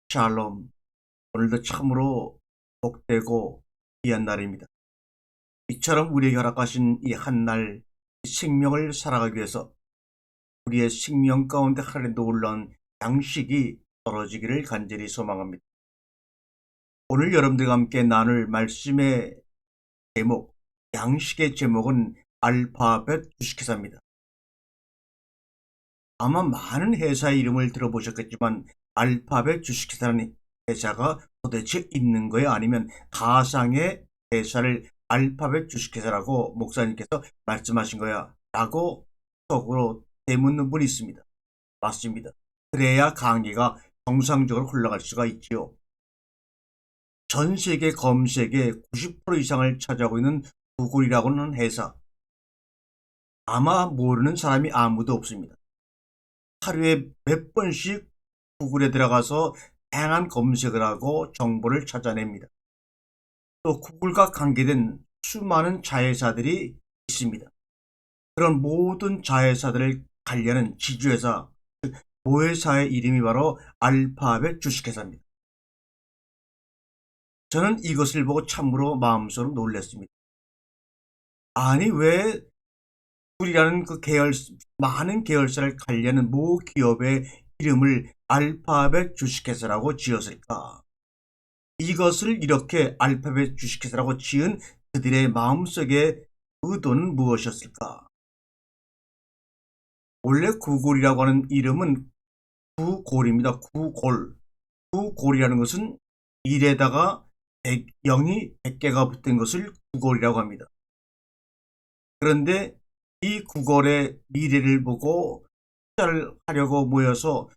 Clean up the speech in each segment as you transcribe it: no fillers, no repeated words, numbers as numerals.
샬롬. 오늘도 참으로 복되고 귀한 날입니다. 이처럼 우리에게 허락하신 이 한 날 생명을 살아가기 위해서 우리의 생명 가운데 하늘의 놀라운 양식이 떨어지기를 간절히 소망합니다. 오늘 여러분들과 함께 나눌 말씀의 제목, 양식의 제목은 알파벳 주식회사입니다. 아마 많은 회사의 이름을 들어보셨겠지만 알파벳 주식회사라는 회사가 도대체 있는 거예요? 아니면 가상의 회사를 알파벳 주식회사라고 목사님께서 말씀하신 거야? 라고 속으로 되묻는 분이 있습니다. 맞습니다. 그래야 강의가 정상적으로 흘러갈 수가 있지요. 전 세계 검색의 90% 이상을 차지하고 있는 구글이라고 하는 회사. 아마 모르는 사람이 아무도 없습니다. 하루에 몇 번씩 구글에 들어가서 다양한 검색을 하고 정보를 찾아냅니다. 또 구글과 관계된 수많은 자회사들이 있습니다. 그런 모든 자회사들을 관리하는 지주회사, 모회사의 이름이 바로 알파벳 주식회사입니다. 저는 이것을 보고 참으로 마음속으로 놀랐습니다. 아니 왜 구글이라는 그 많은 계열사를 관리하는 모 기업의 이름을 알파벳 주식회사라고 지었을까? 이것을 이렇게 알파벳 주식회사라고 지은 그들의 마음속의 의도는 무엇이었을까? 원래 구글이라고 하는 이름은 구골입니다. 구골. 구골이라는 것은 1에다가 0이 100개가 붙은 것을 구골이라고 합니다. 그런데 이 구골의 미래를 보고 투자를 하려고 모여서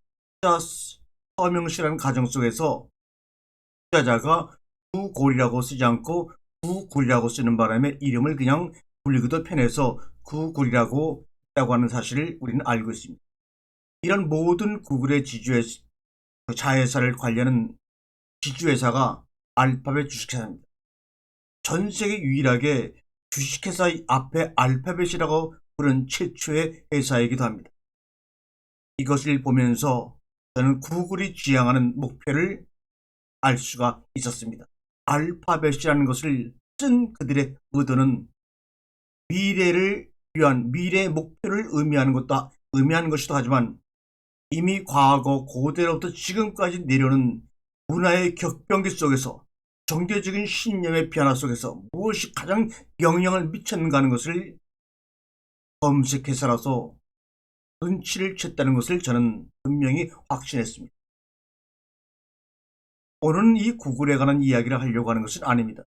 투자 서명시라는 가정 속에서 투자자가 구골이라고 쓰지 않고 구굴이라고 쓰는 바람에 이름을 그냥 불리기도 편해서 구굴이라고 했다고 하는 사실을 우리는 알고 있습니다. 이런 모든 구글의 자회사를 관리하는 지주회사가 알파벳 주식회사입니다. 전 세계 유일하게 주식회사 앞에 알파벳이라고 부른 최초의 회사이기도 합니다. 이것을 보면서 저는 구글이 지향하는 목표를 알 수가 있었습니다. 알파벳이라는 것을 쓴 그들의 의도는 미래를 위한 미래의 목표를 의미하는 것이기도 하지만 이미 과거 고대로부터 지금까지 내려오는 문화의 격변기 속에서 종교적인 신념의 변화 속에서 무엇이 가장 영향을 미쳤는가 하는 것을 검색해서라도 눈치를 챘다는 것을 저는 분명히 확신했습니다. 오늘은 이 구글에 관한 이야기를 하려고 하는 것은 아닙니다.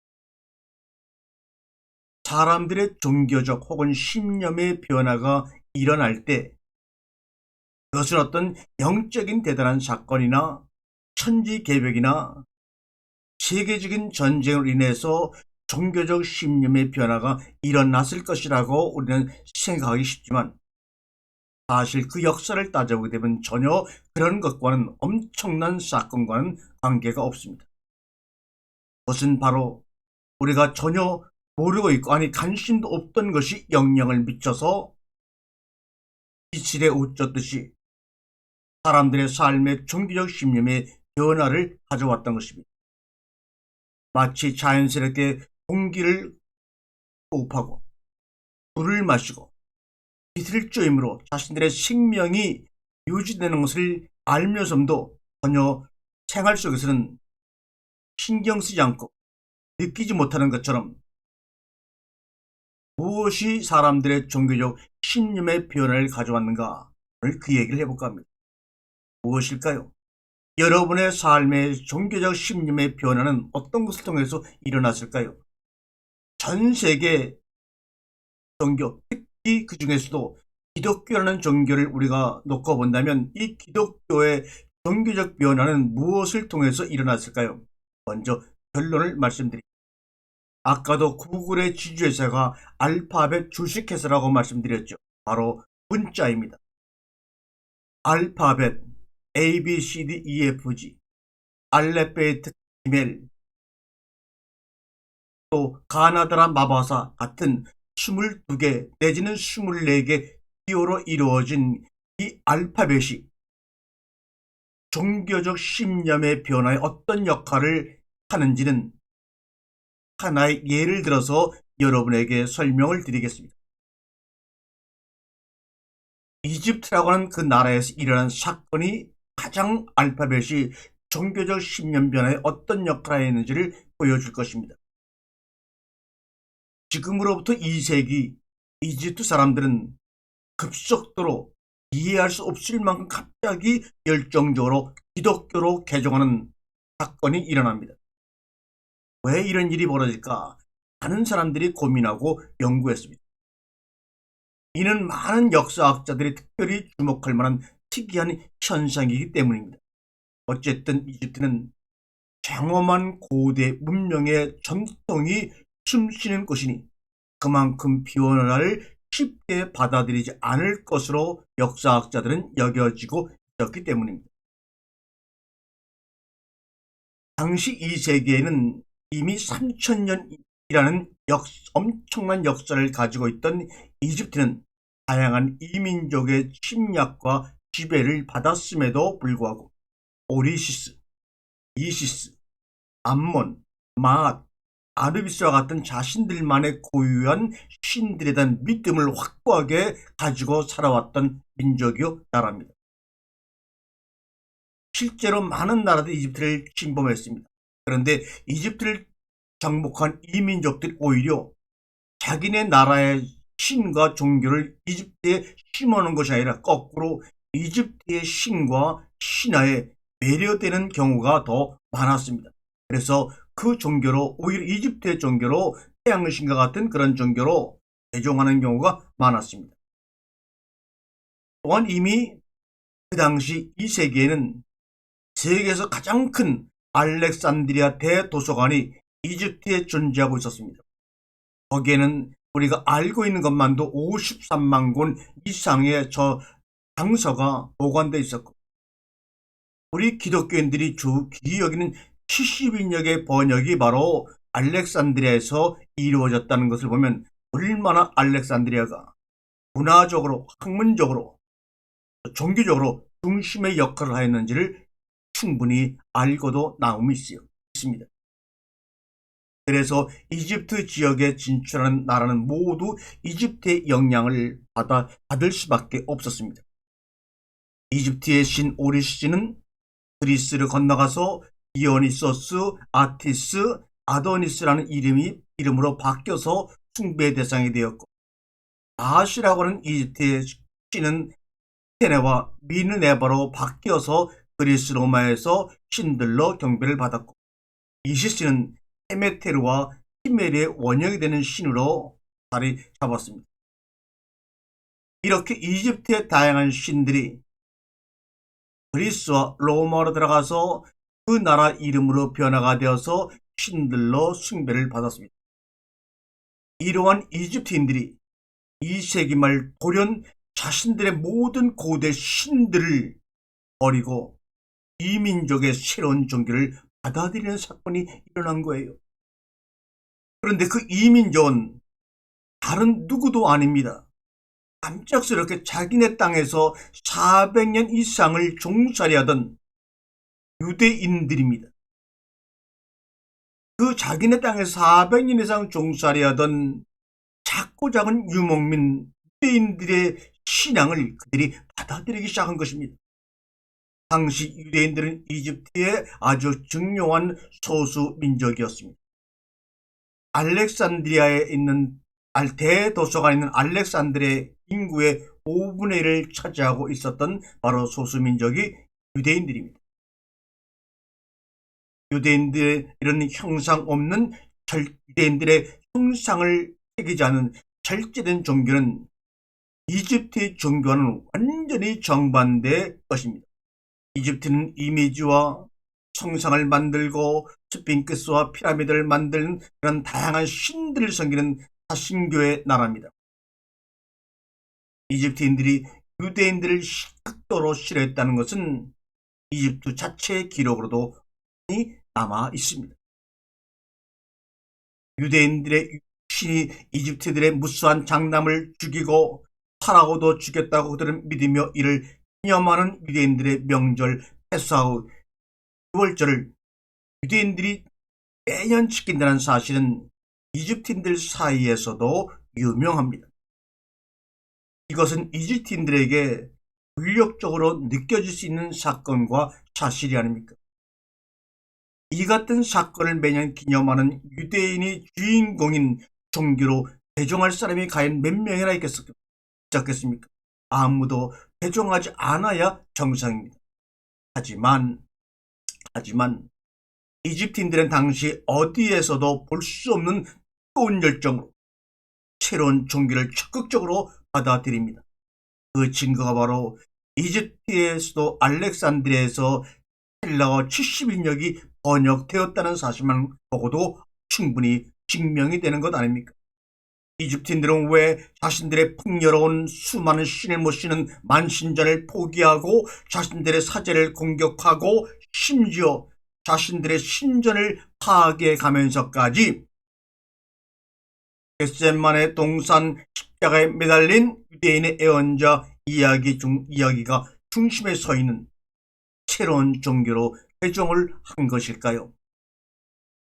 사람들의 종교적 혹은 신념의 변화가 일어날 때 그것은 어떤 영적인 대단한 사건이나 천지개벽이나 세계적인 전쟁으로 인해서 종교적 신념의 변화가 일어났을 것이라고 우리는 생각하기 쉽지만 사실 그 역사를 따져보게 되면 전혀 그런 것과는 엄청난 사건과는 관계가 없습니다. 그것은 바로 우리가 전혀 모르고 있고 관심도 없던 것이 영향을 미쳐서 이슬에 옷 젖듯이 사람들의 삶의 종교적 신념의 변화를 가져왔던 것입니다. 마치 자연스럽게 공기를 호흡하고 물을 마시고 빛을 쬐임으로 자신들의 생명이 유지되는 것을 알면서도 전혀 생활 속에서는 신경 쓰지 않고 느끼지 못하는 것처럼 무엇이 사람들의 종교적 신념의 변화를 가져왔는가? 오늘 그 얘기를 해볼까 합니다. 무엇일까요? 여러분의 삶의 종교적 신념의 변화는 어떤 것을 통해서 일어났을까요? 전 세계 종교, 특히 그 중에서도 기독교라는 종교를 우리가 놓고 본다면 이 기독교의 종교적 변화는 무엇을 통해서 일어났을까요? 먼저 결론을 말씀드립니다. 아까도 구글의 지주회사가 알파벳 주식회사라고 말씀드렸죠. 바로 문자입니다. 알파벳 A, B, C, D, E, F, G 알레베이트 기멜 또 가나다라 마바사 같은 22개 내지는 24개 기호로 이루어진 이 알파벳이 종교적 신념의 변화에 어떤 역할을 하는지는 하나의 예를 들어서 여러분에게 설명을 드리겠습니다. 이집트라고 하는 그 나라에서 일어난 사건이 가장 알파벳이 종교적 신념 변화에 어떤 역할을 했는지를 보여줄 것입니다. 지금으로부터 2세기 이집트 사람들은 급속도로 이해할 수 없을 만큼 갑자기 열정적으로 기독교로 개종하는 사건이 일어납니다. 왜 이런 일이 벌어질까? 많은 사람들이 고민하고 연구했습니다. 이는 많은 역사학자들이 특별히 주목할 만한 특이한 현상이기 때문입니다. 어쨌든 이집트는 장엄한 고대 문명의 전통이 숨쉬는 곳이니 그만큼 변화를 쉽게 받아들이지 않을 것으로 역사학자들은 여겨지고 있었기 때문입니다. 당시 2세기에는 이미 3000년이라는 엄청난 역사를 가지고 있던 이집트는 다양한 이민족의 침략과 지배를 받았음에도 불구하고 오리시스, 이시스, 암몬, 마앗, 아누비스와 같은 자신들만의 고유한 신들에 대한 믿음을 확고하게 가지고 살아왔던 민족이요 나라입니다. 실제로 많은 나라들이 이집트를 침범했습니다. 그런데 이집트를 정복한 이민족들이 오히려 자기네 나라의 신과 종교를 이집트에 심어놓은 것이 아니라 거꾸로 이집트의 신과 신화에 매료되는 경우가 더 많았습니다. 그래서 그 종교로 오히려 이집트의 종교로 태양신과 같은 그런 종교로 개종하는 경우가 많았습니다. 또한 이미 그 당시 2세기에는 세계에서 가장 큰 알렉산드리아 대도서관이 이집트에 존재하고 있었습니다. 거기에는 우리가 알고 있는 것만도 53만 권 이상의 장서가 보관되어 있었고 우리 기독교인들이 귀히 여기는 70인역의 번역이 바로 알렉산드리아에서 이루어졌다는 것을 보면 얼마나 알렉산드리아가 문화적으로, 학문적으로, 종교적으로 중심의 역할을 하였는지를 충분히 알고도 나옴이 있습니다. 그래서 이집트 지역에 진출하는 나라는 모두 이집트의 영향을 받을 수밖에 없었습니다. 이집트의 신 오리시스는 그리스를 건너가서 디오니소스, 아티스, 아도니스라는 이름으로 바뀌어서 숭배의 대상이 되었고 아시라고 하는 이집트의 신은 테네와 미느네바로 바뀌어서 그리스 로마에서 신들로 경배를 받았고 이시스는 헤메테르와 히메리의 원형이 되는 신으로 자리 잡았습니다. 이렇게 이집트의 다양한 신들이 그리스와 로마로 들어가서 그 나라 이름으로 변화가 되어서 신들로 숭배를 받았습니다. 이러한 이집트인들이 2세기 말 돌연 자신들의 모든 고대 신들을 버리고 이민족의 새로운 종교를 받아들이는 사건이 일어난 거예요. 그런데 그 이민족은 다른 누구도 아닙니다. 깜짝스럽게 자기네 땅에서 400년 이상을 종살이 하던 유대인들입니다. 그 자기네 땅에서 400년 이상 종살이 하던 작고 작은 유목민 유대인들의 신앙을 그들이 받아들이기 시작한 것입니다. 당시 유대인들은 이집트의 아주 중요한 소수 민족이었습니다. 알렉산드리아에 있는 대도서관에 있는 알렉산드리아 인구의 5분의 1을 차지하고 있었던 바로 소수 민족이 유대인들입니다. 유대인들의 이런 형상 없는 유대인들의 형상을 새기지 않은 절제된 종교는 이집트의 종교와는 완전히 정반대의 것입니다. 이집트는 이미지와 성상을 만들고 스핑크스와 피라미드를 만드는 그런 다양한 신들을 섬기는 다신교의 나라입니다. 이집트인들이 유대인들을 극도로 싫어했다는 것은 이집트 자체의 기록으로도 남아 있습니다. 유대인들의 신이 이집트들의 무수한 장남을 죽이고 파라오도 죽였다고 그들은 믿으며 이를 기념하는 유대인들의 명절 패사 후 6월절을 유대인들이 매년 지킨다는 사실은 이집트인들 사이에서도 유명합니다. 이것은 이집트인들에게 물력적으로 느껴질 수 있는 사건과 사실이 아닙니까? 이 같은 사건을 매년 기념하는 유대인이 주인공인 종교로 대종할 사람이 과연 몇 명이나 있겠습니까? 아무도 대종하지 않아야 정상입니다. 하지만 이집트인들은 당시 어디에서도 볼 수 없는 뜨거운 열정으로 새로운 종교를 적극적으로 받아들입니다. 그 증거가 바로 이집트의 수도 알렉산드리아에서 헬라어 70인역이 번역되었다는 사실만 보고도 충분히 증명이 되는 것 아닙니까? 이집트인들은 왜 자신들의 풍요로운 수많은 신을 모시는 만신전을 포기하고 자신들의 사제를 공격하고 심지어 자신들의 신전을 파괴해가면서까지 겟세마네 동산 십자가에 매달린 유대인의 애언자 이야기가 중심에 서 있는 새로운 종교로 개종을 한 것일까요?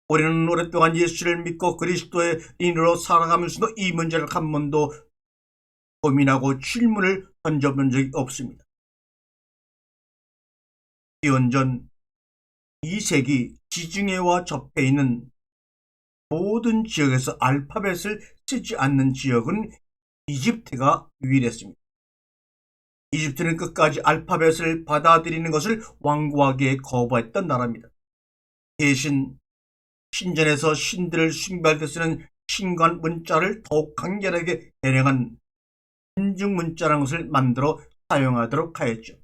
우리는 오랫동안 예수를 믿고 그리스도의 인으로 살아가면서도 이 문제를 한 번도 고민하고 질문을 던져본 적이 없습니다. 기원전 2세기 지중해와 접해 있는 모든 지역에서 알파벳을 쓰지 않는 지역은 이집트가 유일했습니다. 이집트는 끝까지 알파벳을 받아들이는 것을 완고하게 거부했던 나라입니다. 대신 신전에서 신들을 숭배할 때 쓰는 신관 문자를 더욱 간결하게 개량한 민중 문자라는 것을 만들어 사용하도록 하였죠.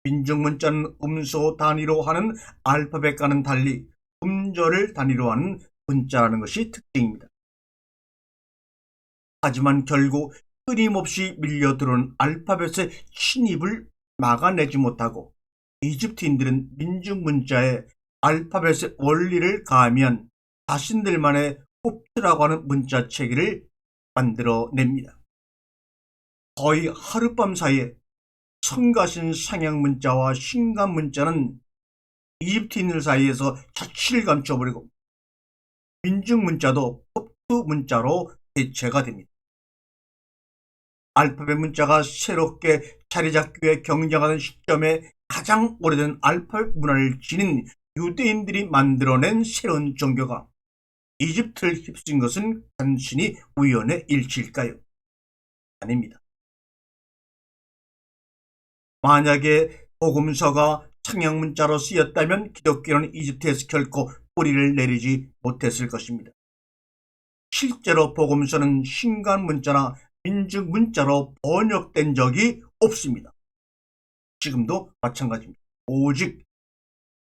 민중 문자는 음소 단위로 하는 알파벳과는 달리 음절을 단위로 하는 문자라는 것이 특징입니다. 하지만 결국 끊임없이 밀려들어온 알파벳의 침입을 막아내지 못하고 이집트인들은 민중 문자에 알파벳의 원리를 가하면 자신들만의 꼽트라고 하는 문자 체계를 만들어냅니다. 거의 하룻밤 사이에 성가신 상향 문자와 신간 문자는 이집트인들 사이에서 자취를 감춰버리고 민중 문자도 꼽트 문자로 대체가 됩니다. 알파벳 문자가 새롭게 자리잡기 위해 경쟁하는 시점에 가장 오래된 알파벳 문화를 지닌 유대인들이 만들어낸 새로운 종교가 이집트를 휩쓴 것은 단순히 우연의 일치일까요? 아닙니다. 만약에 복음서가 상형 문자로 쓰였다면 기독교는 이집트에서 결코 뿌리를 내리지 못했을 것입니다. 실제로 복음서는 신간 문자나 민중 문자로 번역된 적이 없습니다. 지금도 마찬가지입니다. 오직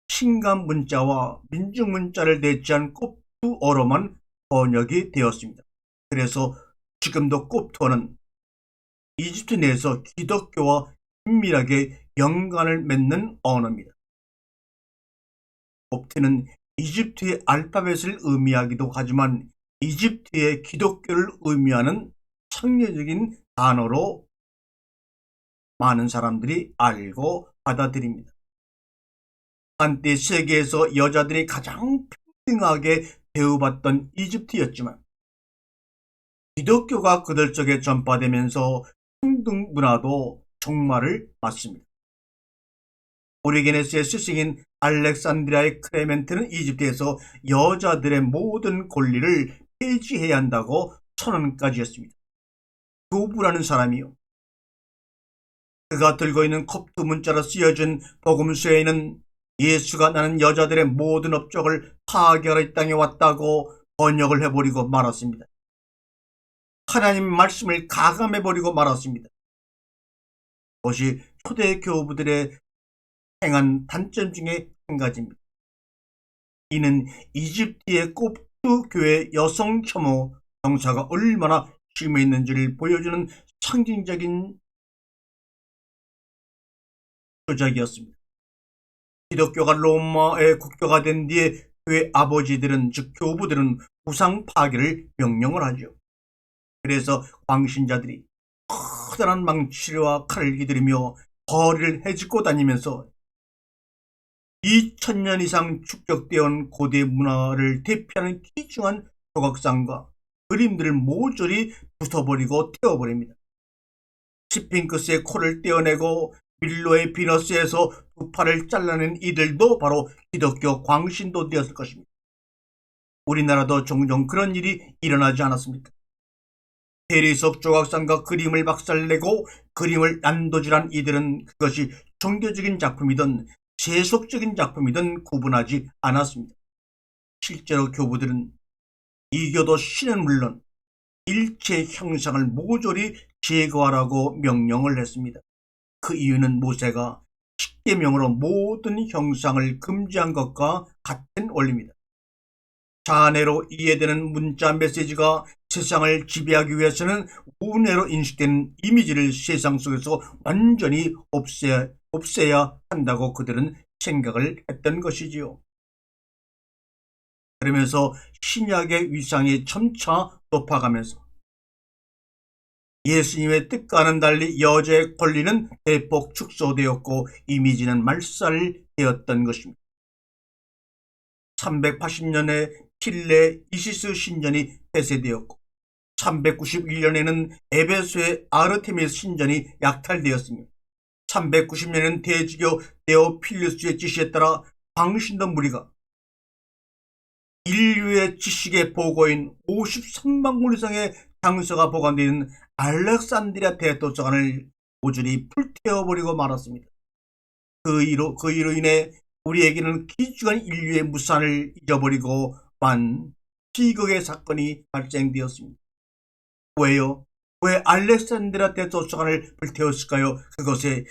신간 문자와 민중 문자를 대체한 꼽투어로만 번역이 되었습니다. 그래서 지금도 꼽투어는 이집트 내에서 기독교와 긴밀하게 연관을 맺는 언어입니다. 꼽트는 이집트의 알파벳을 의미하기도 하지만 이집트의 기독교를 의미하는 상례적인 단어로 많은 사람들이 알고 받아들입니다. 한때 세계에서 여자들이 가장 평등하게 대우받던 이집트였지만 기독교가 그들 쪽에 전파되면서 평등 문화도 종말을 맞습니다. 오리게네스의 스승인 알렉산드리아의 클레멘트는 이집트에서 여자들의 모든 권리를 폐지해야 한다고 선언까지 했습니다. 교부라는 사람이요. 그가 들고 있는 콥트 문자로 쓰여진 복음서에는 예수가 나는 여자들의 모든 업적을 파괴하러 이 땅에 왔다고 번역을 해버리고 말았습니다. 하나님 말씀을 가감해버리고 말았습니다. 그것이 초대 교부들의 행한 단점 중에 한 가지입니다. 이는 이집트의 콥트 교회 여성 혐오 정사가 얼마나 심해 있는지를 보여주는 상징적인 조작이었습니다. 기독교가 로마의 국교가 된 뒤에 교회 아버지들은 즉 교부들은 우상 파괴를 명령을 하죠. 그래서 광신자들이 커다란 망치와 칼을 휘두르며 거리를 헤집고 다니면서 2000년 이상 축적되어 온 고대 문화를 대표하는 귀중한 조각상과 그림들을 모조리 부숴버리고 태워버립니다. 스핑크스의 코를 떼어내고 밀로의 비너스에서 두 팔을 잘라낸 이들도 바로 기독교 광신도들이었을 것입니다. 우리나라도 종종 그런 일이 일어나지 않았습니까? 대리석 조각상과 그림을 박살내고 그림을 난도질한 이들은 그것이 종교적인 작품이든 세속적인 작품이든 구분하지 않았습니다. 실제로 교부들은 이교도 신은 물론 일체 형상을 모조리 제거하라고 명령을 했습니다. 그 이유는 모세가 십계명으로 모든 형상을 금지한 것과 같은 원리입니다. 자네로 이해되는 문자 메시지가 세상을 지배하기 위해서는 우뇌로 인식되는 이미지를 세상 속에서 완전히 없애야 한다고 그들은 생각을 했던 것이지요. 그러면서 신약의 위상이 점차 높아가면서 예수님의 뜻과는 달리 여자의 권리는 대폭 축소되었고 이미지는 말살되었던 것입니다. 380년에 킬레 이시스 신전이 폐쇄되었고 391년에는 에베소의 아르테미스 신전이 약탈되었으며 390년에는 대지교 네오필루스의 지시에 따라 광신도 무리가 인류의 지식의 보고인 53만 권 이상의 장서가 보관되어 있는 알렉산드리아 대도서관을 모조리 불태워버리고 말았습니다. 그 이로 인해 우리에게는 귀중한 인류의 무산을 잊어버리고 만 비극의 사건이 발생되었습니다. 왜요? 왜 알렉산드리아 대도서관을 불태웠을까요? 그것에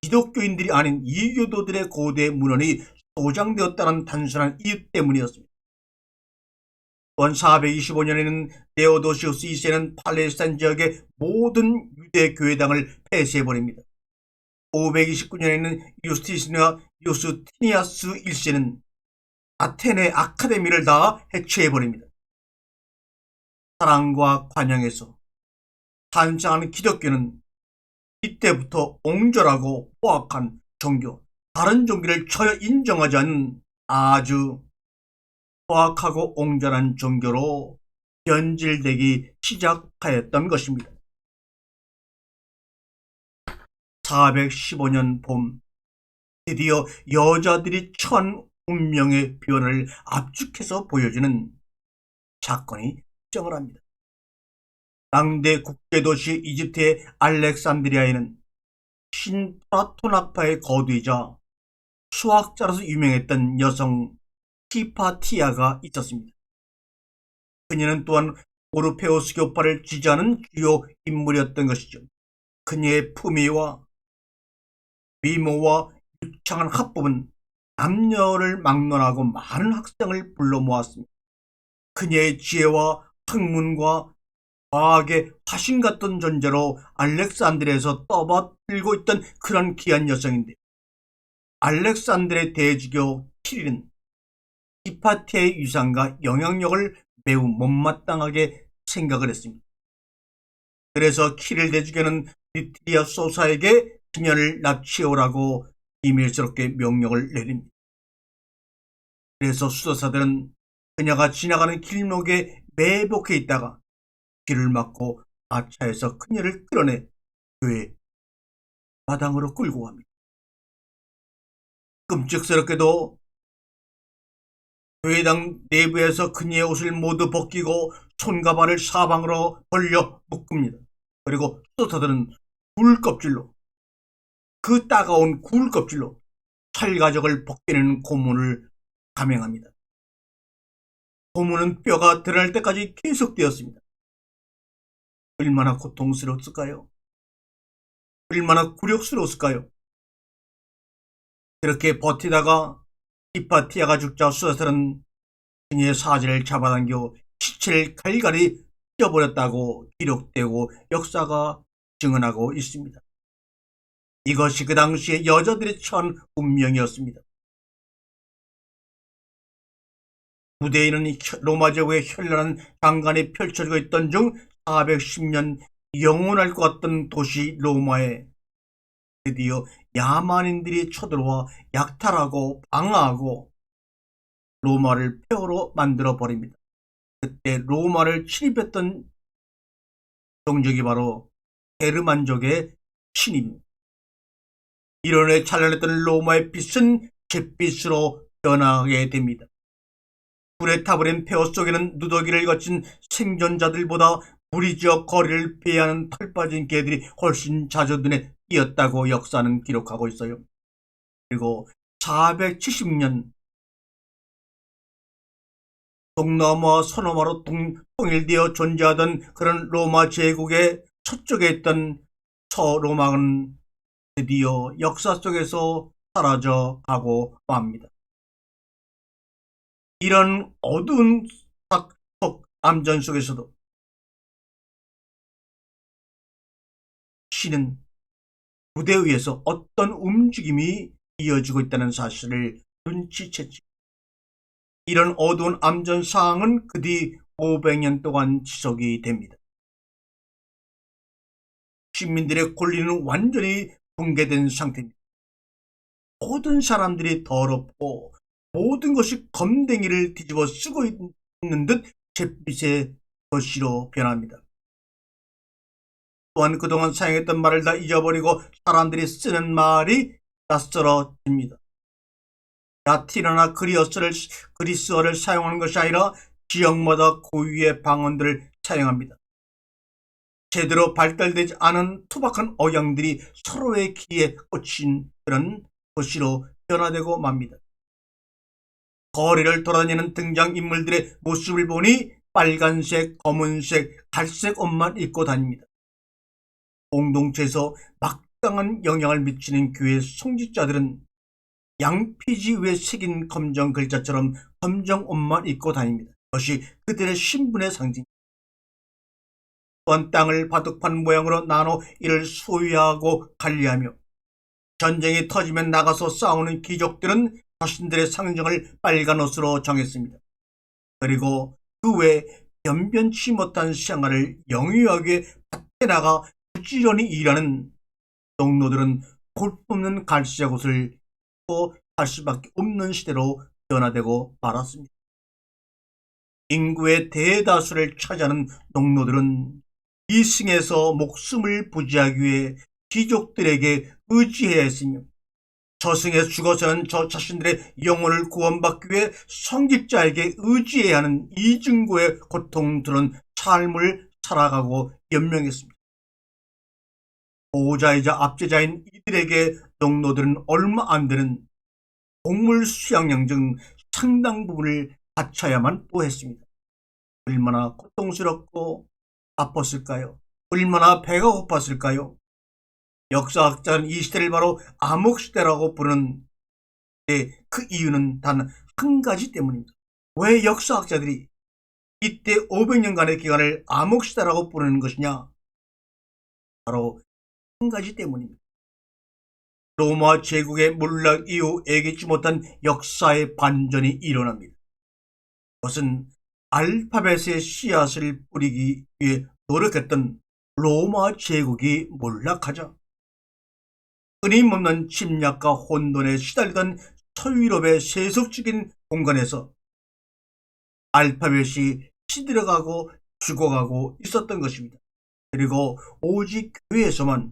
기독교인들이 아닌 이교도들의 고대 문헌이 소장되었다는 단순한 이유 때문이었습니다. 또한 425년에는 데오도시우스 2세는 팔레스타인 지역의 모든 유대 교회당을 폐쇄해버립니다. 529년에는 유스티스와 유스티니아스 1세는 아테네 아카데미를 다 해체해버립니다. 사랑과 관용에서 탄생하는 기독교는 이때부터 옹졸하고 포악한 종교, 다른 종교를 전혀 인정하지 않는 아주 포악하고 옹졸한 종교로 변질되기 시작하였던 것입니다. 415년 봄, 드디어 여자들이 처한 운명의 변을 압축해서 보여주는 사건이 발생을 합니다. 당대 국제도시 이집트의 알렉산드리아에는 신플라톤 학파의 거두이자 수학자로서 유명했던 여성 히파티아가 있었습니다. 그녀는 또한 오르페우스 교파를 지지하는 주요 인물이었던 것이죠. 그녀의 품위와 미모와 유창한 합법은 남녀를 막론하고 많은 학생을 불러 모았습니다. 그녀의 지혜와 학문과 과학의 화신 같은 존재로 알렉산드리아에서 떠받들고 있던 그런 귀한 여성인데, 알렉산드리아 대주교 키릴은 히파티아의 위상과 영향력을 매우 못마땅하게 생각을 했습니다. 그래서 키릴 대주교는 니트리아 소사에게 그녀를 납치해오라고 비밀스럽게 명령을 내립니다. 그래서 수도사들은 그녀가 지나가는 길목에 매복해 있다가 길을 막고 마차에서 그녀를 끌어내 교회 마당으로 끌고 갑니다. 끔찍스럽게도 교회당 내부에서 그녀의 옷을 모두 벗기고 손과 발을 사방으로 벌려 묶습니다. 그리고 수도사들은 굴껍질로, 그 따가운 굴껍질로 찰가적을 벗겨내는 고문을 감행합니다. 고문은 뼈가 드러날 때까지 계속되었습니다. 얼마나 고통스러웠을까요? 얼마나 굴욕스러웠을까요? 그렇게 버티다가 히파티아가 죽자 수사들은 그녀의 사지를 잡아당겨 시체를 갈갈이 찢어버렸다고 기록되고 역사가 증언하고 있습니다. 이것이 그 당시에 여자들이 처한 운명이었습니다. 무대에는 로마 제국의 현란한 장관이 펼쳐지고 있던 중 410년 영원할 것 같던 도시 로마에 드디어 야만인들이 쳐들어와 약탈하고 방어하고 로마를 폐허로 만들어 버립니다. 그때 로마를 침입했던 종족이 바로 게르만족의 신입니다. 이론에 찬란했던 로마의 빛은 잿빛으로 변하게 됩니다. 불에 타버린 폐허 속에는 누더기를 거친 생존자들보다 무리지어 거리를 피하는 털 빠진 개들이 훨씬 자주 눈에 띄었다고 역사는 기록하고 있어요. 그리고 470년 동로마와 서로마로 통일되어 존재하던 그런 로마 제국의 서쪽에 있던 서로마는 드디어 역사 속에서 사라져 가고 맙니다. 이런 어두운 암전 속에서도 신은 무대 위에서 어떤 움직임이 이어지고 있다는 사실을 눈치챘지. 이런 어두운 암전 상황은 그 뒤 500년 동안 지속이 됩니다. 시민들의 권리는 완전히 붕괴된 상태입니다. 모든 사람들이 더럽고 모든 것이 검댕이를 뒤집어 쓰고 있는 듯 잿빛의 것이로 변합니다. 또한 그동안 사용했던 말을 다 잊어버리고 사람들이 쓰는 말이 낯설어집니다. 라틴어나 그리스어를 사용하는 것이 아니라 지역마다 고유의 방언들을 사용합니다. 제대로 발달되지 않은 투박한 억양들이 서로의 귀에 꽂힌 그런 것으로 변화되고 맙니다. 거리를 돌아다니는 등장인물들의 모습을 보니 빨간색, 검은색, 갈색 옷만 입고 다닙니다. 공동체에서 막강한 영향을 미치는 교회 성직자들은 양피지 위에 새긴 검정 글자처럼 검정 옷만 입고 다닙니다. 그것이 그들의 신분의 상징입니다. 또한 땅을 바둑판 모양으로 나눠 이를 소유하고 관리하며 전쟁이 터지면 나가서 싸우는 귀족들은 자신들의 상징을 빨간 옷으로 정했습니다. 그리고 그 외 변변치 못한 생활을 영유하게 밖에 나가 부지런히 일하는 농노들은 볼품없는 갈색 옷을 입고 살 수밖에 없는 시대로 변화되고 말았습니다. 인구의 대다수를 차지하는 농노들은 이승에서 목숨을 부지하기 위해 귀족들에게 의지해야 했으며 저승에 죽어서는 저 자신들의 영혼을 구원받기 위해 성직자에게 의지해야 하는 이중고의 고통스러운 삶을 살아가고 연명했습니다. 보호자이자 압제자인 이들에게 농노들은 얼마 안 되는 곡물 수양량 등 상당 부분을 바쳐야만 또 했습니다. 얼마나 고통스럽고 아팠을까요? 얼마나 배가 고팠을까요? 역사학자는 이 시대를 바로 암흑시대라고 부르는 그 이유는 단 한 가지 때문입니다. 왜 역사학자들이 이때 500년간의 기간을 암흑시대라고 부르는 것이냐? 바로 한 가지 때문입니다. 로마 제국의 몰락 이후 예기치 못한 역사의 반전이 일어납니다. 그것은 알파벳의 씨앗을 뿌리기 위해 노력했던 로마 제국이 몰락하자 끊임없는 침략과 혼돈에 시달리던 서유럽의 세속적인 공간에서 알파벳이 시들어가고 죽어가고 있었던 것입니다. 그리고 오직 교회에서만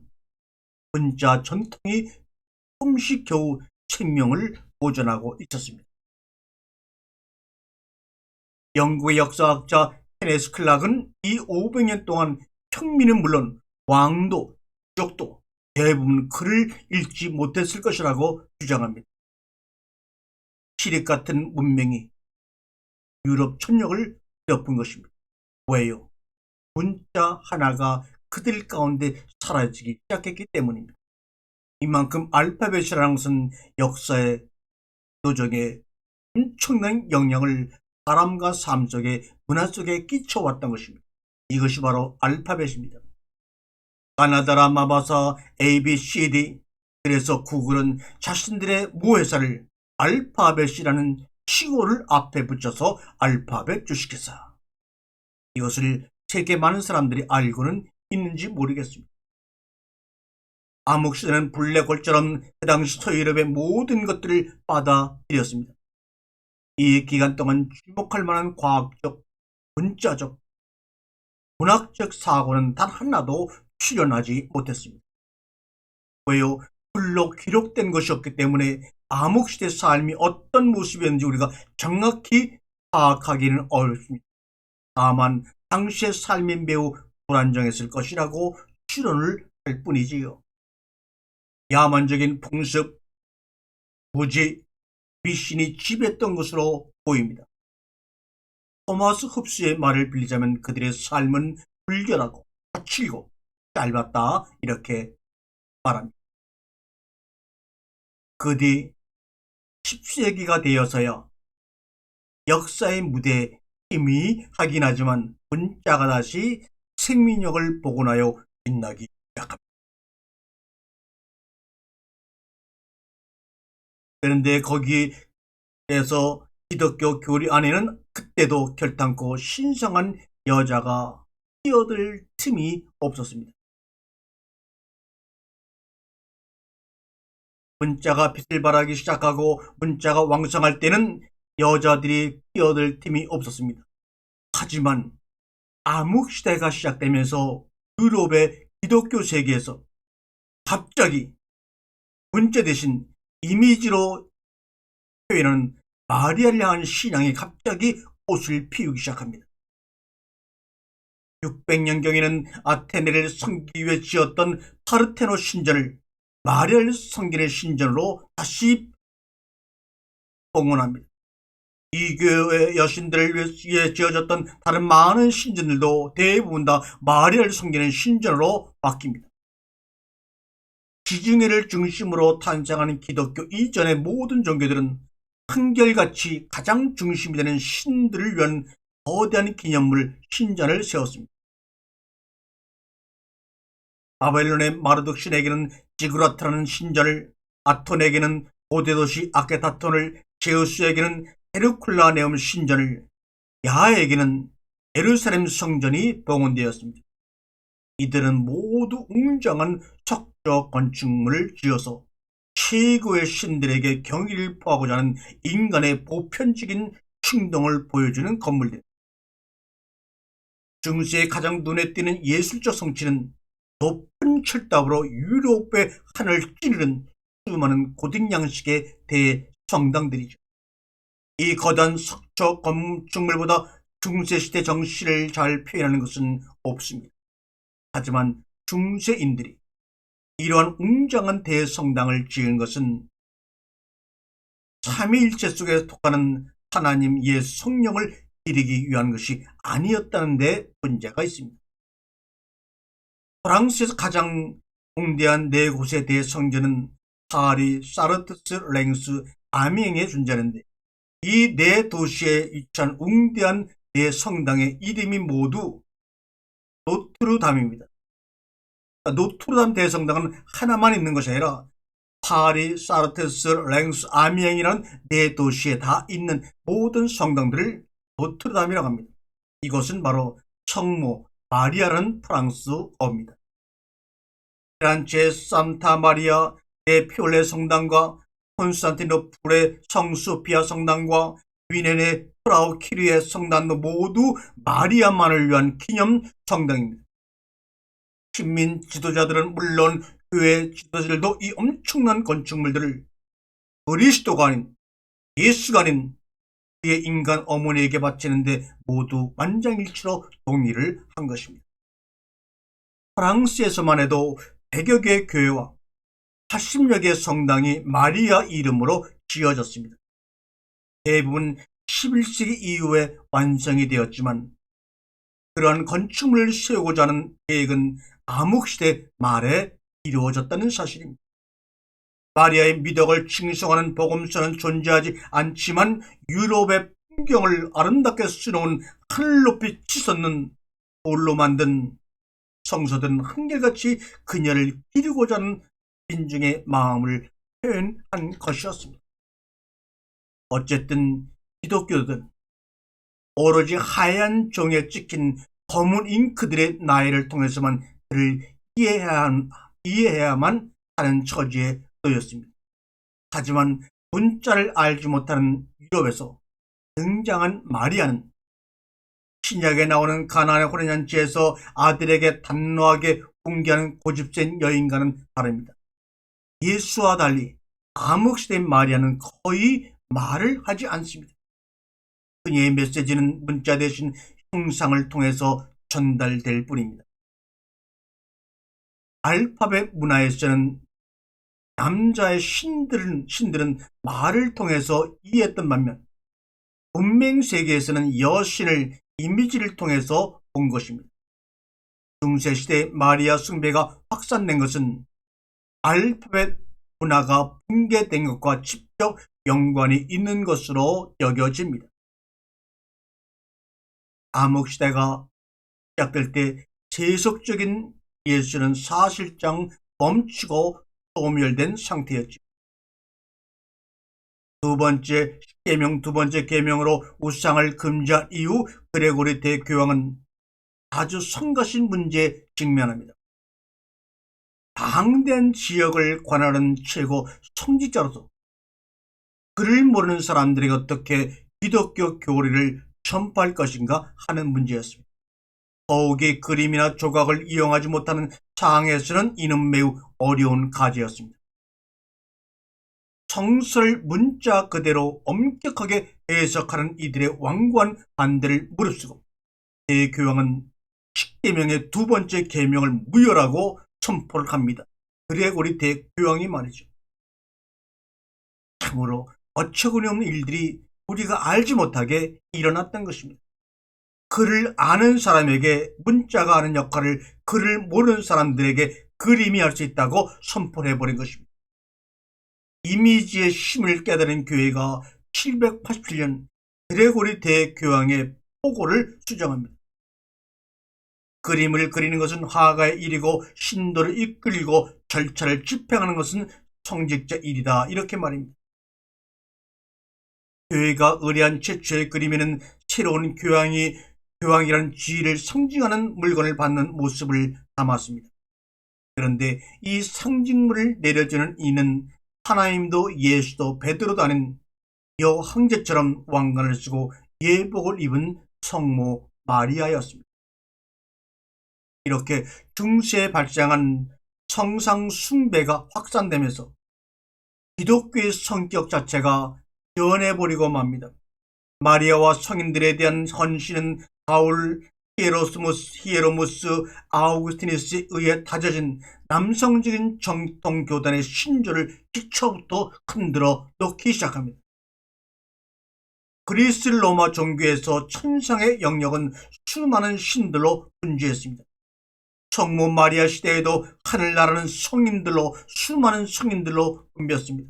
문자 전통이 조금씩 겨우 생명을 보존하고 있었습니다. 영국의 역사학자 케네스 클락은 이 500년 동안 평민은 물론 왕도, 귀족도 대부분 글을 읽지 못했을 것이라고 주장합니다. 시립 같은 문명이 유럽 천력을 덮은 것입니다. 왜요? 문자 하나가 그들 가운데 사라지기 시작했기 때문입니다. 이만큼 알파벳이라는 것은 역사의 노정에 엄청난 영향을 사람과 삶 속에 문화 속에 끼쳐왔던 것입니다. 이것이 바로 알파벳입니다. 가나다라 마바사 ABCD. 그래서 구글은 자신들의 모회사를 알파벳이라는 칭호를 앞에 붙여서 알파벳 주식회사. 이것을 세계 많은 사람들이 알고는 있는지 모르겠습니다. 암흑시대는 블랙홀처럼 그 당시 서유럽의 모든 것들을 받아들였습니다. 이 기간 동안 주목할 만한 과학적, 문자적, 문학적 사고는 단 하나도 출현하지 못했습니다. 왜요? 글로 기록된 것이었기 때문에 암흑시대 삶이 어떤 모습이었는지 우리가 정확히 파악하기는 어렵습니다. 다만 당시의 삶이 매우 불안정했을 것이라고 추론을 할 뿐이지요. 야만적인 풍습, 무지, 미신이 지배했던 것으로 보입니다. 토마스 흡스의 말을 빌리자면 그들의 삶은 불결하고 거칠고 짧았다 이렇게 말합니다. 그 뒤 10세기가 되어서야 역사의 무대에 희미하긴 하지만 문자가 다시 생민력을 복원하여 빛나기 시작합니다. 그런데 거기에서 기독교 교리 안에는 그때도 결탄코 신성한 여자가 끼어들 틈이 없었습니다. 문자가 빛을 발하기 시작하고 문자가 왕성할 때는 여자들이 끼어들 틈이 없었습니다. 하지만 암흑시대가 시작되면서 유럽의 기독교 세계에서 갑자기 문자 대신 이미지로 표현하는 마리아를 향한 신앙이 갑자기 꽃을 피우기 시작합니다. 600년경에는 아테네를 섬기기 위해 지었던 파르테노 신전을 마리아를 섬기는 신전으로 다시 봉헌합니다. 이 교회 여신들을 위해 지어졌던 다른 많은 신전들도 대부분 다 마리아를 섬기는 신전으로 바뀝니다. 지중해를 중심으로 탄생하는 기독교 이전의 모든 종교들은 한결같이 가장 중심이 되는 신들을 위한 거대한 기념물 신전을 세웠습니다. 바벨론의 마르둑 신에게는 지그라트라는 신전을, 아톤에게는 고대도시 아케타톤을, 제우스에게는 헤르쿨라네움 신전을, 야에게는 예루살렘 성전이 봉헌되었습니다. 이들은 모두 웅장한 석조 건축물을 지어서 최고의 신들에게 경의를 표하고자 하는 인간의 보편적인 충동을 보여주는 건물들입니다. 중세의 가장 눈에 띄는 예술적 성취는 높은 철탑으로 유럽의 하늘을 찌르는 수많은 고딕 양식의 대성당들이죠. 이 거대한 석조 건축물보다 중세시대 정치를 잘 표현하는 것은 없습니다. 하지만 중세인들이 이러한 웅장한 대성당을 지은 것은 삼위일체 속에 속하는 하나님 예수 성령을 기리기 위한 것이 아니었다는 데 문제가 있습니다. 프랑스에서 가장 공대한 네 곳의 대성전은 파리, 사르트스, 랭스, 아미eng에 존재하는데 이 네 도시에 위치한 웅대한 네 성당의 이름이 모두 노트르담입니다. 노트르담 대성당은 하나만 있는 것이 아니라 파리, 사르테스, 랭스, 아미eng이라는 네 도시에 다 있는 모든 성당들을 노트르담이라고 합니다. 이것은 바로 성모 마리아라는 프랑스어입니다. 피란체 산타 마리아 데 피올레 성당과 콘스탄티노플의 성소피아 성당과 위넨의 프라우 키리의 성당도 모두 마리아만을 위한 기념 성당입니다. 식민 지도자들은 물론 교회 지도자들도 이 엄청난 건축물들을 그리스도가 아닌 예수가 아닌 그의 인간 어머니에게 바치는데 모두 만장일치로 동의를 한 것입니다. 프랑스에서만 해도 100여 개의 교회와 80여 개의 성당이 마리아 이름으로 지어졌습니다. 대부분 11세기 이후에 완성이 되었지만 그러한 건축물을 세우고자 하는 계획은 암흑시대 말에 이루어졌다는 사실입니다. 마리아의 미덕을 칭송하는 복음서는 존재하지 않지만 유럽의 풍경을 아름답게 수놓은 하늘 높이 치솟는 돌로 만든 성서들은 한결같이 그녀를 기리고자 하는 민중의 마음을 표현한 것이었습니다. 어쨌든 기독교들은 오로지 하얀 종에 찍힌 검은 잉크들의 나열을 통해서만 그를 이해해야만 하는 처지에 놓였습니다. 하지만 문자를 알지 못하는 유럽에서 등장한 마리아는 신약에 나오는 가나안의 혼인잔치에서 아들에게 단호하게 훈계하는 고집센 여인과는 다릅니다. 예수와 달리 암흑시대의 마리아는 거의 말을 하지 않습니다. 그녀의 메시지는 문자 대신 형상을 통해서 전달될 뿐입니다. 알파벳 문화에서는 남자의 신들은 말을 통해서 이해했던 반면 문명 세계에서는 여신을 이미지를 통해서 본 것입니다. 중세시대 마리아 숭배가 확산된 것은 알파벳 문화가 붕괴된 것과 직접 연관이 있는 것으로 여겨집니다. 암흑시대가 시작될 때 세속적인 예술은 사실상 멈추고 소멸된 상태였죠. 두 번째 계명으로 우상을 금지한 이후 그레고리 대교황은 아주 성가신 문제에 직면합니다. 방대한 지역을 관할하는 최고 성직자로서 글을 모르는 사람들에게 어떻게 기독교 교리를 전파할 것인가 하는 문제였습니다. 더욱이 그림이나 조각을 이용하지 못하는 상황에서는 이는 매우 어려운 과제였습니다. 성서를 문자 그대로 엄격하게 해석하는 이들의 완고한 반대를 무릅쓰고 대교황은 십계명의 두 번째 계명을 무효라고 선포를 합니다. 그레고리 대교황이 말이죠. 참으로 어처구니 없는 일들이 우리가 알지 못하게 일어났던 것입니다. 글을 아는 사람에게 문자가 하는 역할을 글을 모르는 사람들에게 그림이 할 수 있다고 선포를 해버린 것입니다. 이미지의 힘을 깨달은 교회가 787년 그레고리 대교황의 포고를 수정합니다. 그림을 그리는 것은 화가의 일이고 신도를 이끌고 절차를 집행하는 것은 성직자 일이다, 이렇게 말입니다. 교회가 의뢰한 최초의 그림에는 새로운 교황이라는 지위를 상징하는 물건을 받는 모습을 담았습니다. 그런데 이 상징물을 내려주는 이는 하나님도 예수도 베드로도 아닌 여황제처럼 왕관을 쓰고 예복을 입은 성모 마리아였습니다. 이렇게 중세에 발생한 성상 숭배가 확산되면서 기독교의 성격 자체가 변해버리고 맙니다. 마리아와 성인들에 대한 헌신은 바울, 히에로무스, 아우구스티누스에 의해 다져진 남성적인 정통교단의 신조를 기초부터 흔들어 놓기 시작합니다. 그리스 로마 종교에서 천상의 영역은 수많은 신들로 분주했습니다. 성모 마리아 시대에도 하늘나라는 수많은 성인들로 붐볐습니다.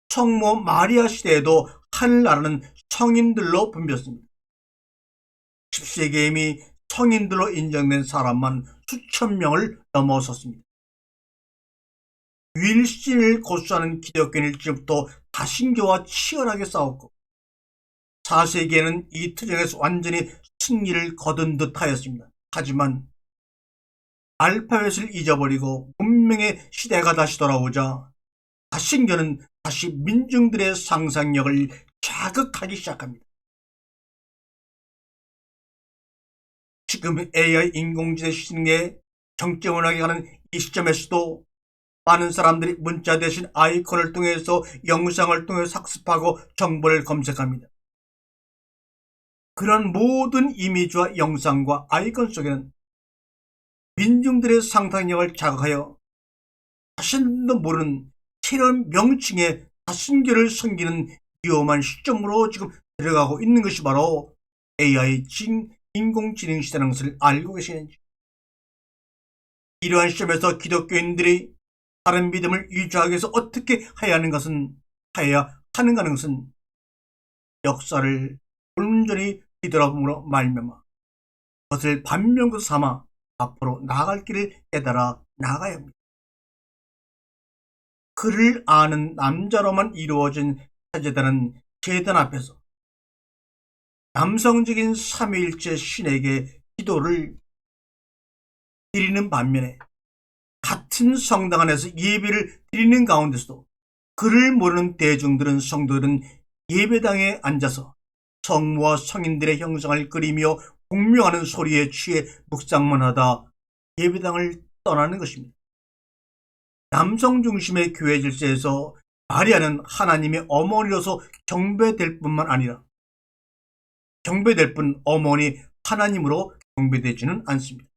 성모 마리아 시대에도 하늘나라는 성인들로 붐볐습니다. 10세기에 이미 성인들로 인정된 사람만 수천 명을 넘어섰습니다. 유일신을 고수하는 기독교는 일찍부터 다신교와 치열하게 싸웠고 4세기에는 이 투쟁에서 완전히 승리를 거둔 듯 하였습니다. 하지만 알파벳을 잊어버리고 문명의 시대가 다시 돌아오자 다신교는 다시 민중들의 상상력을 자극하기 시작합니다. 지금 AI 인공지능 시대에 정점을 가는 이 시점에서도 많은 사람들이 문자 대신 아이콘을 통해서 영상을 통해서 학습하고 정보를 검색합니다. 그런 모든 이미지와 영상과 아이콘 속에는 민중들의 상상력을 자극하여 자신도 모르는 새로운 명칭의 다신교를 섬기는 위험한 시점으로 지금 들어가고 있는 것이 바로 AI 인공지능 시대라는 것을 알고 계시는지. 이러한 시점에서 기독교인들이 다른 믿음을 유지하기 위해서 어떻게 해야 하는가 하는 것은 역사를 온전히 뒤돌아봄으로 말미암아 그것을 반면교 삼아 앞으로 나아갈 길을 깨달아 나가야 합니다. 그를 아는 남자로만 이루어진 사제단은 제단 앞에서 남성적인 삼위일체 신에게 기도를 드리는 반면에 같은 성당 안에서 예배를 드리는 가운데서도 그를 모르는 대중들은 성도들은 예배당에 앉아서 성모와 성인들의 형상을 그리며 공명하는 소리에 취해 묵상만 하다 예배당을 떠나는 것입니다. 남성 중심의 교회 질서에서 마리아는 하나님의 어머니로서 경배될 뿐만 아니라 경배될 뿐 어머니 하나님으로 경배되지는 않습니다.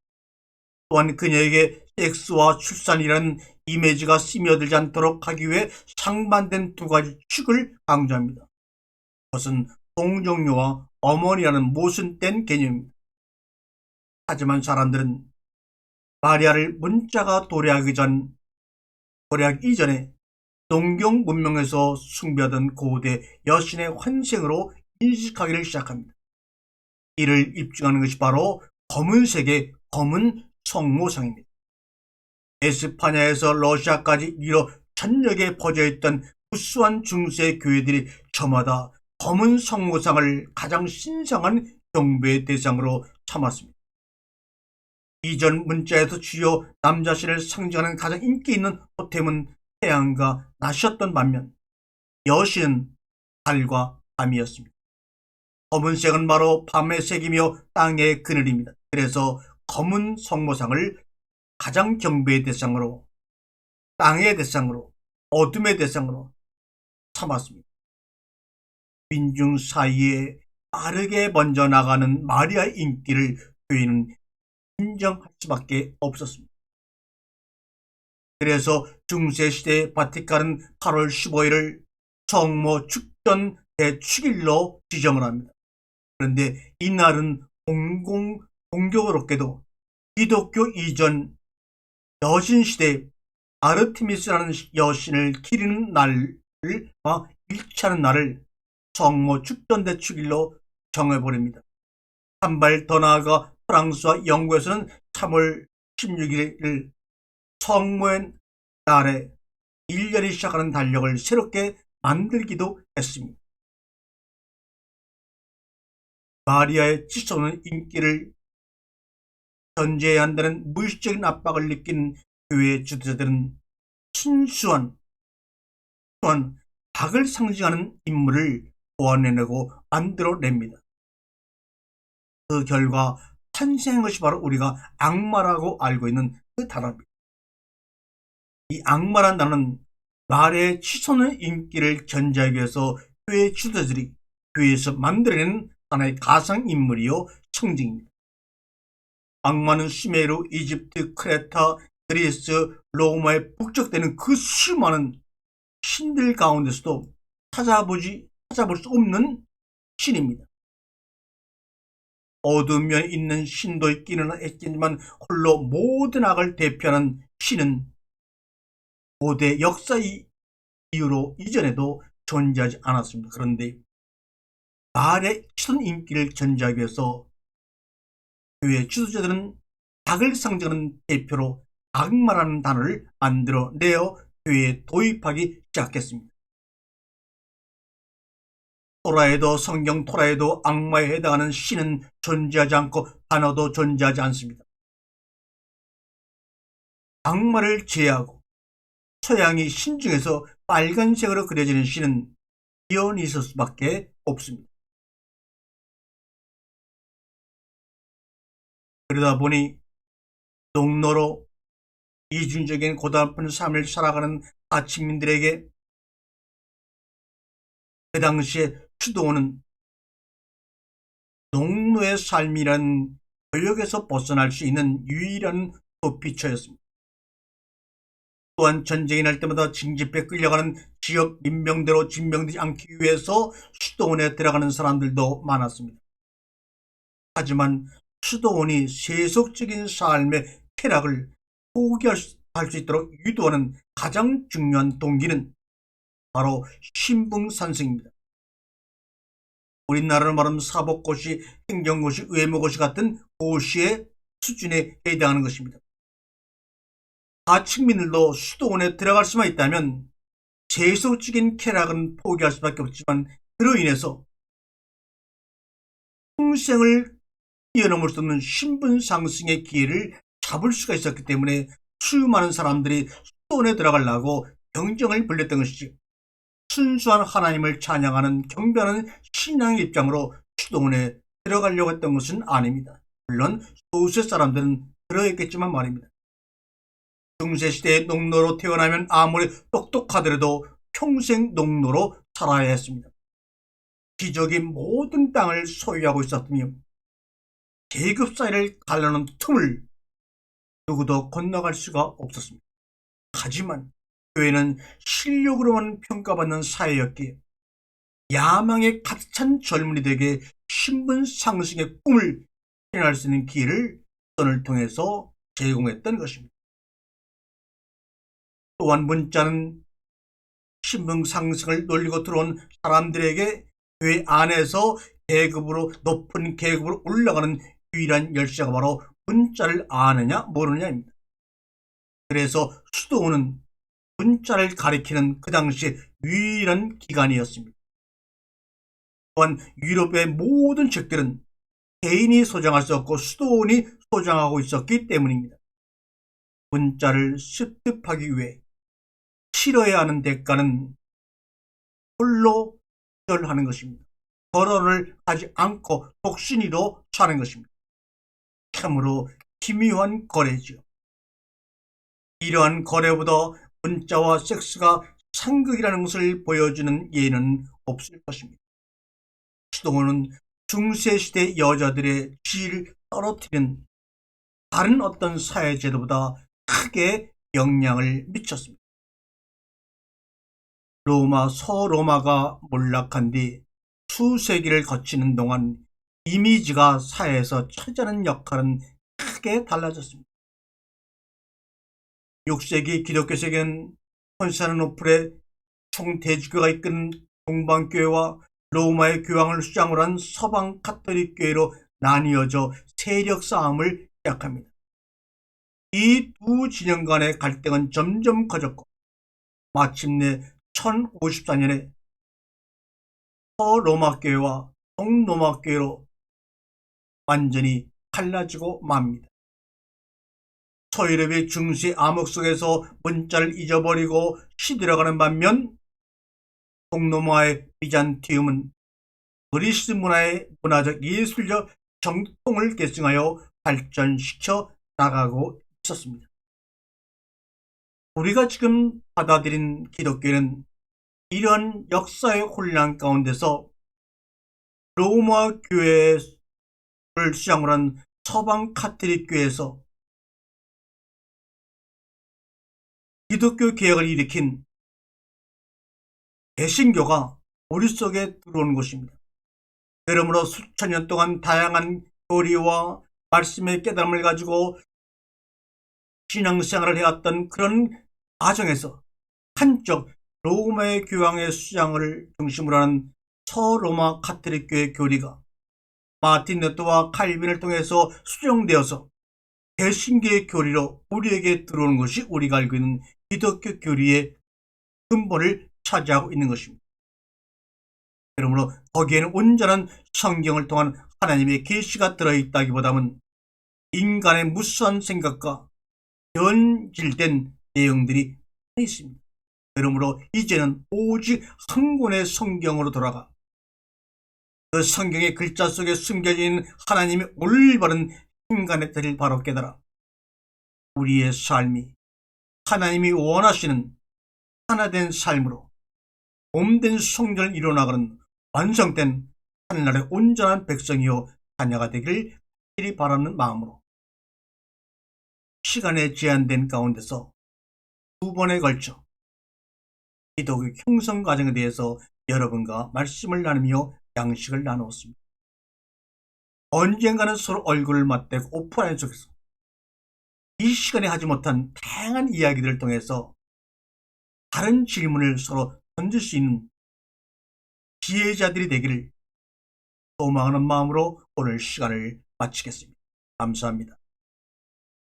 또한 그녀에게 섹스와 출산이라는 이미지가 스며들지 않도록 하기 위해 상반된 두 가지 축을 강조합니다. 그것은 동정녀와 어머니라는 모순된 개념입니다. 하지만 사람들은 마리아를 문자가 도래하기 이전에 농경 문명에서 숭배하던 고대 여신의 환생으로 인식하기를 시작합니다. 이를 입증하는 것이 바로 검은색의 검은 성모상입니다. 에스파냐에서 러시아까지 이어 전역에 퍼져있던 무수한 중세 교회들이 저마다 검은 성모상을 가장 신성한 경배의 대상으로 삼았습니다. 이전 문자에서 주요 남자신을 상징하는 가장 인기 있는 토템은 태양과 낮이었던 반면 여신은 달과 밤이었습니다. 검은색은 바로 밤의 색이며 땅의 그늘입니다. 그래서 검은 성모상을 가장 경배의 대상으로, 땅의 대상으로, 어둠의 대상으로 삼았습니다. 민중 사이에 빠르게 번져 나가는 마리아의 인기를 교회는 인정할 수밖에 없었습니다. 그래서 중세시대 바티칸은 8월 15일을 성모 축전 대축일로 지정을 합니다. 그런데 이날은 공교롭게도 기독교 이전 여신시대 아르테미스라는 여신을 기리는 날과 일치하는 날을 성모 축전 대축일로 정해버립니다. 한 발 더 나아가 프랑스와 영국에서는 3월 16일을 성모의 날에 1년이 시작하는 달력을 새롭게 만들기도 했습니다. 마리아의 치솟는 인기를 견제해야 한다는 무의식적인 압박을 느낀 교회 지도자들은 순수한 악을 상징하는 인물을 보완해내고 만들어냅니다. 그 결과 탄생한 것이 바로 우리가 악마라고 알고 있는 그 단어입니다. 이 악마란 단어는 말의 치솟는 인기를 견제하기 위해서 교회 지도자들이 교회에서 만들어낸 하나의 가상인물이요 청징입니다. 악마는 수메르, 이집트, 크레타, 그리스, 로마에 북적대는 그 수많은 신들 가운데서도 찾아볼 수 없는 신입니다. 어두운 면에 있는 신도 있기는 했지만 홀로 모든 악을 대표하는 신은 고대 역사 이후로 이전에도 존재하지 않았습니다. 그런데 말의 치솟은 인기를 견제하기 위해서 교회 지도자들은 악을 상징하는 대표로 악마라는 단어를 만들어내어 교회에 도입하기 시작했습니다. 토라에도 성경 토라에도 악마에 해당하는 신은 존재하지 않고 단어도 존재하지 않습니다. 악마를 제외하고 서양이 신 중에서 빨간색으로 그려지는 신은 디오니소스밖에 없습니다. 그러다 보니 농노로 이중적인 고달픈 삶을 살아가는 아침민들에게 그 당시에 수도원은 농노의 삶이란 교역에서 벗어날 수 있는 유일한 도피처였습니다. 또한 전쟁이 날 때마다 징집해 끌려가는 지역 민병대로 진병되지 않기 위해서 수도원에 들어가는 사람들도 많았습니다. 하지만 수도원이 세속적인 삶의 쾌락을 포기할 수 있도록 유도하는 가장 중요한 동기는 바로 신분산승입니다. 우리나라로 말하면 사법고시, 행정고시, 외모고시 같은 고시의 수준에 해당하는 것입니다. 하층민들도 수도원에 들어갈 수만 있다면 세속적인 쾌락은 포기할 수밖에 없지만 그로 인해서 평생을 뛰어넘을 수 없는 신분 상승의 기회를 잡을 수가 있었기 때문에 수많은 사람들이 수도원에 들어가려고 경쟁을 벌였던 것이지, 순수한 하나님을 찬양하는 경배하는 신앙의 입장으로 수도원에 들어가려고 했던 것은 아닙니다. 물론 소수의 사람들은 그러했겠지만 말입니다. 중세시대의 농노로 태어나면 아무리 똑똑하더라도 평생 농노로 살아야 했습니다. 기적인 모든 땅을 소유하고 있었으며 계급 사이를 갈라놓은 틈을 누구도 건너갈 수가 없었습니다. 하지만 교회는 실력으로만 평가받는 사회였기에 야망에 가득 찬 젊은이들에게 신분 상승의 꿈을 실현할 수 있는 기회를 수도원을 통해서 제공했던 것입니다. 또한 문자는 신분 상승을 놀리고 들어온 사람들에게 교회 안에서 높은 계급으로 올라가는 유일한 열쇠가 바로 문자를 아느냐 모르느냐입니다. 그래서 수도원은 문자를 가리키는 그 당시의 유일한 기관이었습니다. 또한 유럽의 모든 책들은 개인이 소장할 수 없고 수도원이 소장하고 있었기 때문입니다. 문자를 습득하기 위해 치러야 하는 대가는 홀로 절하는 것입니다. 거론을 하지 않고 독신이로 사는 것입니다. 참으로 기묘한 거래죠. 이러한 거래보다 문자와 섹스가 상극이라는 것을 보여주는 예는 없을 것입니다. 수도원은 중세시대 여자들의 지위를 떨어뜨리는 다른 어떤 사회제도보다 크게 영향을 미쳤습니다. 서로마가 몰락한 뒤 수세기를 거치는 동안 이미지가 사회에서 차지하는 역할은 크게 달라졌습니다. 6세기 기독교 세계는 콘스탄티노플의 총대주교가 이끄는 동방교회와 로마의 교황을 수장으로 한 서방 가톨릭 교회로 나뉘어져 세력 싸움을 시작합니다. 이 두 진영 간의 갈등은 점점 커졌고 마침내 1054년에 서로마교회와 동로마교회로 완전히 갈라지고 맙니다. 서유럽의 중세 암흑 속에서 문자를 잊어버리고 시들어가는 반면 동로마의 비잔티움은 그리스 문화의 문화적 예술적 정통을 계승하여 발전시켜 나가고 있었습니다. 우리가 지금 받아들인 기독교는 이런 역사의 혼란 가운데서 로마 교회를 수장으로 한 서방 카톨릭 교회에서 기독교 개혁을 일으킨 개신교가 우리 속에 들어오는 것입니다. 그러므로 수천 년 동안 다양한 교리와 말씀의 깨달음을 가지고 신앙생활을 해왔던 그런 과정에서 한쪽 로마의 교황의 수장을 중심으로 하는 서로마 카톨릭 교회 교리가 마틴 루터와 칼빈을 통해서 수정되어서 개신교의 교리로 우리에게 들어오는 것이 우리가 알고 있는 기독교 교리의 근본을 차지하고 있는 것입니다. 그러므로 거기에는 온전한 성경을 통한 하나님의 계시가 들어있다기보다는 인간의 무수한 생각과 변질된 내용들이 있습니다. 그러므로 이제는 오직 한 권의 성경으로 돌아가 그 성경의 글자 속에 숨겨진 하나님의 올바른 인간의 뜻을 바로 깨달아 우리의 삶이 하나님이 원하시는 하나된 삶으로 몸된 성전을 이뤄나가는 완성된 하늘나라의 온전한 백성이요 자녀가 되기를 간절히 바라는 마음으로 시간에 제한된 가운데서 두 번에 걸쳐 기독교 형성 과정에 대해서 여러분과 말씀을 나누며 양식을 나누었습니다. 언젠가는 서로 얼굴을 맞대고 오픈하는 속에서 이 시간에 하지 못한 다양한 이야기들을 통해서 다른 질문을 서로 던질 수 있는 지혜자들이 되기를 소망하는 마음으로 오늘 시간을 마치겠습니다. 감사합니다.